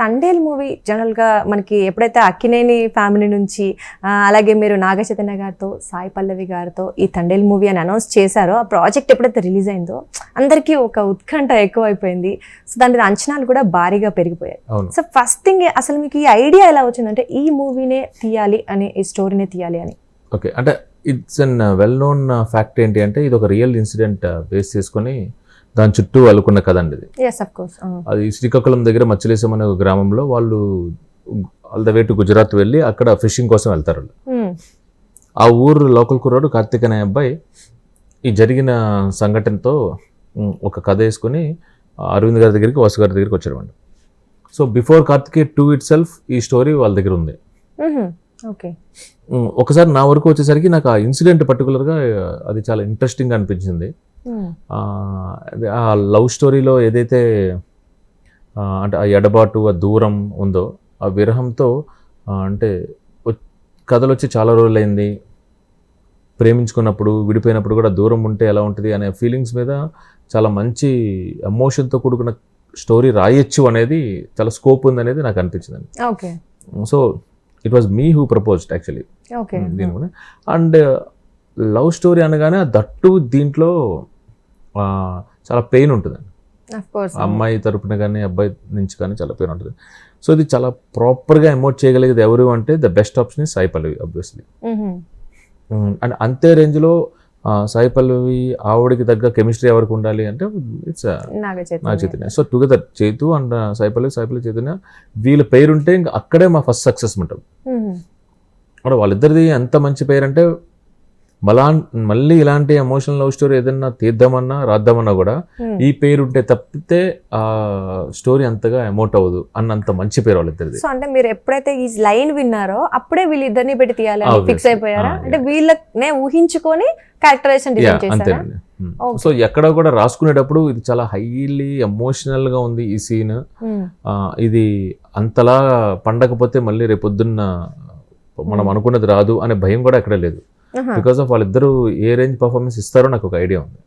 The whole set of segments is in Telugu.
తండేల్ మూవీ జనరల్గా మనకి ఎప్పుడైతే అక్కినేని ఫ్యామిలీ నుంచి అలాగే మీరు నాగ చైతన్య గారితో సాయి పల్లవి గారితో ఈ తండేల్ మూవీ అని అనౌన్స్ చేశారో ఆ ప్రాజెక్ట్ ఎప్పుడైతే రిలీజ్ అయిందో అందరికీ ఒక ఉత్కంఠ ఎక్కువైపోయింది. సో దాని మీద అంచనాలు కూడా భారీగా పెరిగిపోయాయి. సో ఫస్ట్ థింగ్ అసలు మీకు ఈ ఐడియా ఎలా వచ్చిందంటే ఈ మూవీనే తీయాలి అని, ఈ స్టోరీనే తీయాలి అని? ఓకే, అంటే it's an well known fact ఏంటి అంటే ఇది ఒక రియల్ ఇన్సిడెంట్ బేస్ చేసుకొని దాని చుట్టూ అల్లుకున్న కథ అండి ఇది. అది శ్రీకాకుళం దగ్గర మచ్చిలేశం అనే ఒక గ్రామంలో వాళ్ళు all the way to Gujarat వెళ్ళి అక్కడ ఫిషింగ్ కోసం వెళ్తారు. ఆ ఊరు లోకల్ కుర్రాడు కార్తీక్ అనే అబ్బాయి ఈ జరిగిన సంఘటనతో ఒక కథ వేసుకొని అరవింద్ గారి దగ్గరికి, వాసు గారి దగ్గరికి వచ్చాడు. So before Karthikeya 2 itself ఈ స్టోరీ వాళ్ళ దగ్గర ఉంది. ఒకసారి నా వరకు వచ్చేసరికి నాకు ఆ ఇన్సిడెంట్ పర్టికులర్గా అది చాలా ఇంట్రెస్టింగ్ అనిపించింది. ఆ లవ్ స్టోరీలో ఏదైతే అంటే ఆ ఎడబాటు, ఆ దూరం ఉందో, ఆ విరహంతో అంటే కథలు వచ్చి చాలా రోజులైంది, ప్రేమించుకున్నప్పుడు విడిపోయినప్పుడు కూడా దూరం ఉంటే ఎలా ఉంటుంది అనే ఫీలింగ్స్ మీద చాలా మంచి ఎమోషన్తో కూడుకున్న స్టోరీ రాయొచ్చు అనేది చాలా స్కోప్ ఉంది అనేది నాకు అనిపించింది. So it was me who proposed actually. And love story అనగానే దట్టు దీంట్లో చాలా పెయిన్ ఉంటుందండి. అమ్మాయి తరపున కానీ అబ్బాయి నుంచి కానీ చాలా పెయిన్ ఉంటుంది. సో ఇది చాలా ప్రాపర్గా ఎమోట్ చేయగలిగేది ఎవరు అంటే the best option Sai Pallavi obviously. And అంతే రేంజ్లో సాయి పల్లవి ఆవిడకి తగ్గ కెమిస్ట్రీ ఎవరికి ఉండాలి అంటే it's Naga Chaitanya. So together Chaitu and Sai Pallavi Chaitanya వీళ్ళ పేరుంటే ఇంకా అక్కడే మా ఫస్ట్ సక్సెస్ ఉంటుంది. అంటే వాళ్ళిద్దరిది ఎంత మంచి పేరు అంటే మళ్ళీ ఇలాంటి ఎమోషనల్ లవ్ స్టోరీ ఏదన్నా తీద్దామన్నా రాద్దామన్నా కూడా ఈ పేరు ఉంటే తప్పితే ఆ స్టోరీ అంతగా ఎమోట్ అవ్వదు అన్నంత మంచి పేరు వాళ్ళిద్దరిది. సో అంటే మీరు ఎప్పుడైతే ఈ లైన్ విన్నారో అప్పుడే వీళ్ళిద్దరిని పెట్టి తీయాలి ఫిక్స్ అయిపోయారా? అంటే వీళ్ళనే ఊహించుకొని క్యారెక్టరైజేషన్ డిజైన్ చేశారా? అంతేనండి. సో ఎక్కడ కూడా రాసుకునేటప్పుడు ఇది చాలా హైలీ ఎమోషనల్ గా ఉంది ఈ సీన్, ఇది అంతలా పండకపోతే మళ్ళీ రేపొద్దున్న మనం అనుకున్నది రాదు అనే భయం కూడా ఎక్కడ లేదు. బికాస్ ఆఫ్ వాళ్ళిద్దరూ ఏ రేంజ్ పర్ఫార్మెన్స్ ఇస్తారో నాకు ఒక ఐడియా ఉంది.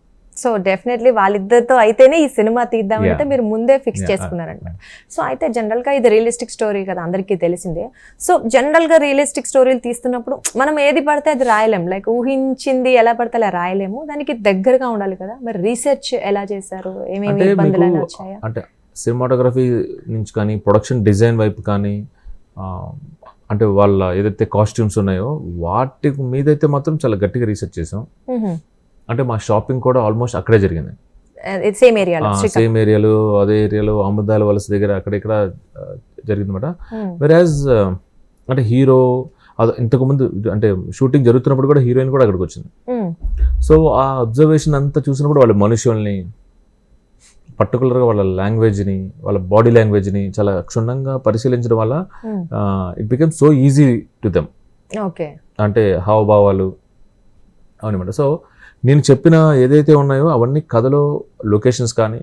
సో డెఫినెట్లీ వాళ్ళిద్దరితో అయితేనే ఈ సినిమా తీద్దామంటే మీరు ముందే ఫిక్స్ చేసుకున్నారనమాట. సో అయితే జనరల్గా ఇది రియలిస్టిక్ స్టోరీ కదా, అందరికీ తెలిసిందే. సో జనరల్గా రియలిస్టిక్ స్టోరీలు తీస్తున్నప్పుడు మనం ఏది పడితే అది రాయలేము, లైక్ ఊహించింది ఎలా పడితే అలా రాయలేము, దానికి దగ్గరగా ఉండాలి కదా. మరి రీసెర్చ్ ఎలా చేశారు? ఏమేమి ఇబ్బందులు వచ్చాయా? అంటే సినిమాటోగ్రఫీ నుంచి కానీ ప్రొడక్షన్ డిజైన్ వైపు కానీ అంటే వాళ్ళ ఏదైతే కాస్ట్యూమ్స్ ఉన్నాయో వాటి మీదైతే మాత్రం చాలా గట్టిగా రీసెర్చ్ చేసాం. అంటే మా షాపింగ్ కూడా ఆల్మోస్ట్ అక్కడే జరిగింది. సేమ్ ఏరియాలో అదే ఏరియాలో అమృతాల వలస దగ్గర అక్కడిక్కడ జరిగిందన్నమాట. వెరాజ్ అంటే హీరో ఇంతకుముందు అంటే షూటింగ్ జరుగుతున్నప్పుడు కూడా హీరోయిన్ కూడా అక్కడికి వచ్చింది. సో ఆ అబ్జర్వేషన్ అంతా చూసినప్పుడు వాళ్ళ మనుషుల్ని, పర్టికులర్గా వాళ్ళ లాంగ్వేజ్ని, వాళ్ళ బాడీ లాంగ్వేజ్ని చాలా క్షుణ్ణంగా పరిశీలించడం వల్ల it become so easy to them. అంటే హావభావాలు అవన్నమాట. సో నేను చెప్పిన ఏదైతే ఉన్నాయో అవన్నీ కథలో లొకేషన్స్ కానీ,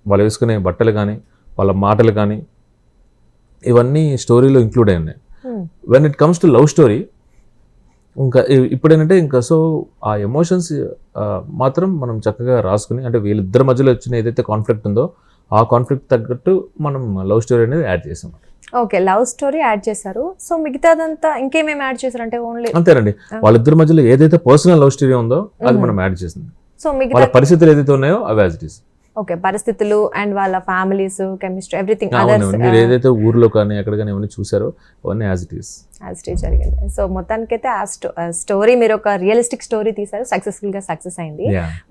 వాళ్ళు వేసుకునే బట్టలు కానీ, వాళ్ళ మాటలు కానీ ఇవన్నీ స్టోరీలో ఇంక్లూడ్ అయి ఉన్నాయి. When it comes to love story ఇంకా ఇప్పుడేంటంటే ఇంకా సో ఆ ఎమోషన్స్ మాత్రం మనం చక్కగా రాసుకుని, అంటే వీళ్ళిద్దరి మధ్యలో వచ్చిన ఏదైతే కాన్ఫ్లిక్ట్ ఉందో ఆ కాన్ఫ్లిక్ట్ తగ్గట్టు మనం లవ్ స్టోరీ అనేది యాడ్ చేసాం. ఓకే, లవ్ స్టోరీ యాడ్ చేశారు. సో మిగతాదంతా ఇంకేమేమి యాడ్ చేశారు అంటే ఓన్లీ అంతేనండి, వాళ్ళిద్దరి మధ్యలో ఏదైతే పర్సనల్ లవ్ స్టోరీ ఉందో అది మనం యాడ్ చేసింది. సో వాళ్ళ పరిస్థితులు ఏదైతే ఉన్నాయో అవి యాజ్ ఇట్ ఈస్. ఓకే, పరిస్థితులు అండ్ వాళ్ళ ఫ్యామిలీస్, కెమిస్ట్రీ, ఎవ్రీథింగ్. మీరు ఏదైతే ఊర్లో కానీ ఎక్కడ కానీ ఏమైనా చూసారో అవన్నీ యాజ్ ఇట్ ఈస్ జరిగింది. సో మొత్తానికైతే ఆ స్టోరీ మీరు ఒక రియలిస్టిక్ స్టోరీ తీసారు, సక్సెస్ఫుల్ గా సక్సెస్ అయింది.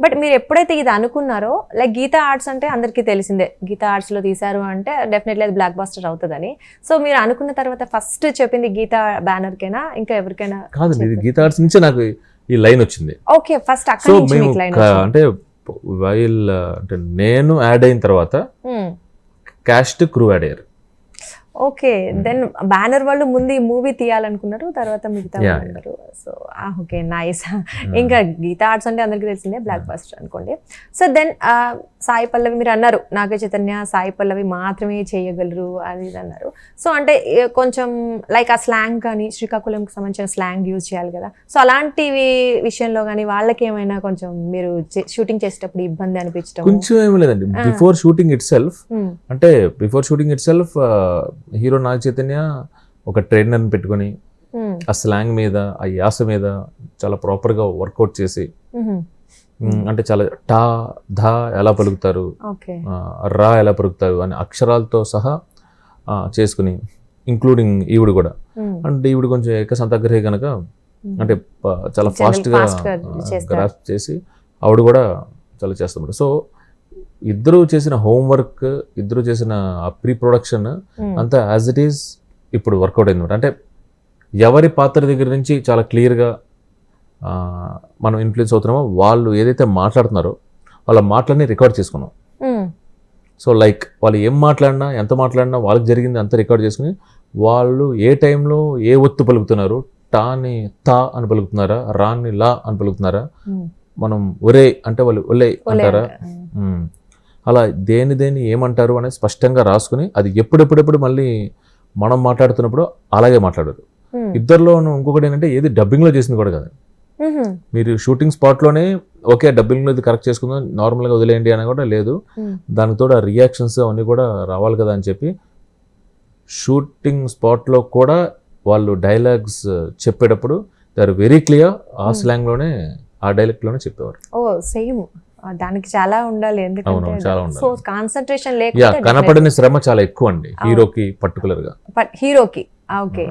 బట్ మీరు ఎప్పుడైతే ఇది అనుకున్నారో, లైక్ గీతా ఆర్ట్స్ అంటే అందరికీ తెలిసిందే, గీతా ఆర్ట్స్ లో తీసారు అంటే డెఫినెట్లీ అది బ్లాక్ బస్టర్ అవుతుందని. సో మీరు అనుకున్న తర్వాత ఫస్ట్ చెప్పింది గీతా బ్యానర్ కేనా ఇంకా ఎవరికైనా? కాదండి, ఇది గీతా ఆర్ట్స్ నుంచే నాకు ఈ లైన్ వచ్చింది. ఓకే, ఫస్ట్ అక్కడ నుంచి లైన్ అంటే వైల్ అంటే నేను యాడ్ అయిన తర్వాత కాస్ట్ క్రూ యాడ్ అయ్యారు. ఓకే, దెన్ బ్యానర్ వాళ్ళు ముందు ఈ మూవీ తీయాలనుకున్నారు, తర్వాత మిగతా ఉన్నారు. So okay, nice. ఇంకా గీతా ఆర్ట్స్ అంటే అందరికీ తెలిసిందే, బ్లాక్ బస్టర్ అనుకోండి. సో దెన్ సాయి పల్లవి మీరు అన్నారు నాగ చైతన్య సాయి పల్లవి మాత్రమే చేయగలరు అది ఇది అన్నారు. సో అంటే కొంచెం లైక్ ఆ స్లాంగ్ కానీ శ్రీకాకుళంకి సంబంధించిన స్లాంగ్ యూజ్ చేయాలి కదా. సో అలాంటివి విషయంలో కానీ వాళ్ళకి ఏమైనా కొంచెం మీరు షూటింగ్ చేసేటప్పుడు ఇబ్బంది అనిపించడం? కొంచెం ఏమి లేదండి. Before shooting itself hero Naga Chaitanya ఒక ట్రైనర్ని పెట్టుకొని ఆ స్లాంగ్ మీద ఆ యాస మీద చాలా ప్రాపర్గా వర్కౌట్ చేసి అంటే చాలా టా ధా ఎలా పలుకుతారు, రా ఎలా పలుకుతారు అని అక్షరాలతో సహా చేసుకుని, ఇంక్లూడింగ్ ఈవిడ కూడా. అంటే ఈవిడ కొంచెం ఏకసంతగ్రహి కనుక అంటే చాలా ఫాస్ట్గా గ్రాస్ప్ చేసి ఆవిడ కూడా చాలా చేస్తాడు. సో ఇద్దరు చేసిన హోంవర్క్, ఇద్దరు చేసిన ప్రీ ప్రొడక్షన్ అంతా యాజ్ ఇట్ ఈస్ ఇప్పుడు వర్కౌట్ అయింది. అంటే ఎవరి పాత్ర దగ్గర నుంచి చాలా క్లియర్గా మనం ఇన్ఫ్లుయెన్స్ అవుతున్నామో వాళ్ళు ఏదైతే మాట్లాడుతున్నారో వాళ్ళ మాటలన్నీ రికార్డ్ చేసుకున్నాం. సో లైక్ వాళ్ళు ఏం మాట్లాడినా ఎంత మాట్లాడినా వాళ్ళకి జరిగింది అంతా రికార్డ్ చేసుకుని వాళ్ళు ఏ టైంలో ఏ ఒత్తు పలుకుతున్నారు, టాని తా అని పలుకుతున్నారా, రాని లా అని పలుకుతున్నారా, మనం ఒరే అంటే వాళ్ళు ఒలే అంటారా, అలా దేని ఏమంటారు అనేది స్పష్టంగా రాసుకుని అది ఎప్పుడెప్పుడు మళ్ళీ మనం మాట్లాడుతున్నప్పుడు అలాగే మాట్లాడారు. ఇద్దరిలో ఇంకొకటి ఏంటంటే ఏది డబ్బింగ్లో చేసింది కూడా కాదు. మీరు షూటింగ్ స్పాట్లోనే ఓకే డబ్బింగ్లో ఇది కరెక్ట్ చేసుకుందాం నార్మల్గా వదిలేయండి అని కూడా లేదు. దానితో ఆ రియాక్షన్స్ అవన్నీ కూడా రావాలి కదా అని చెప్పి షూటింగ్ స్పాట్లో కూడా వాళ్ళు డైలాగ్స్ చెప్పేటప్పుడు దే ఆర్ వెరీ క్లియర్. ఆ స్లాంగ్లోనే ఆ డైలాగ్లోనే చెప్పేవారు. ఓ సేమ్ దానికి చాలా ఉండాలి, ఎందుకంటే సో కాన్సంట్రేషన్ కనపడని శ్రమ చాలా ఎక్కువ అండి హీరోకి పర్టికులర్ గా. హీరోకి ఓకే